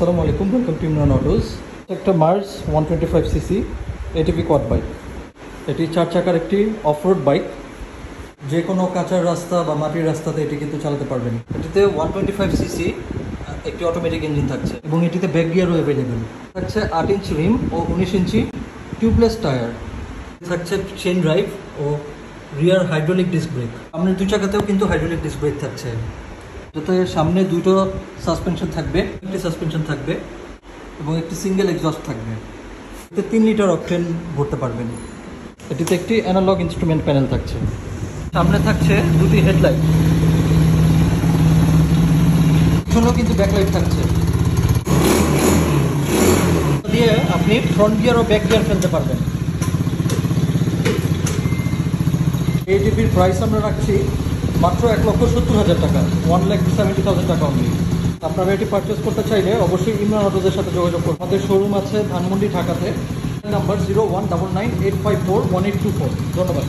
আসসালামু আলাইকুম, welcome to Imran Autos. একটা Mars 125cc ATV quad bike. এটি 4 চাকার একটি অফরোড বাইক। যে কোনো কাঁচার রাস্তা বা মাটির রাস্তাতে এটি কিন্তু চালাতে পারবেন। এটিতে 125cc একটি অটোমেটিক ইঞ্জিন থাকছে এবং এটিতে ব্যাক গিয়ারও অ্যাভেলেবেল থাকছে। 8 ইঞ্চি রিম ও 19 ইঞ্চি টিউবলেস টায়ার থাকছে। চেন ড্রাইভ ও রিয়ার হাইড্রোলিক ডিস্ক ব্রেক। সামনের 2 চাকাতেও কিন্তু হাইড্রোলিক ডিস্ক ব্রেক থাকছে। এটাতে সামনে 2টো সাসপেনশন থাকবে, একটি সাসপেনশন থাকবে এবং একটি সিঙ্গেল এক্সস্ট থাকবে। এতে 3 লিটার অকটেন ভরতে পারবেন। এটিতে একটি অ্যানালগ ইনস্ট্রুমেন্ট প্যানেল থাকছে। সামনে থাকছে 2টি হেডলাইট, পিছনেও কিন্তু ব্যাকলাইট থাকছে। দিয়ে আপনি ফ্রন্ট গিয়ার ও ব্যাক গিয়ার ফেলতে পারবেন। এই টিভির প্রাইস আমরা রাখছি মাত্র 1,70,000 টাকা, 1,70,000 টাকা অনলি। আপনারা এটি পারচেস করতে চাইলে অবশ্যই ইমরান অটোজের সাথে যোগাযোগ করুন। আমাদের শোরুম আছে ধানমন্ডি, ঢাকাতে। নাম্বার 0199854184। ধন্যবাদ।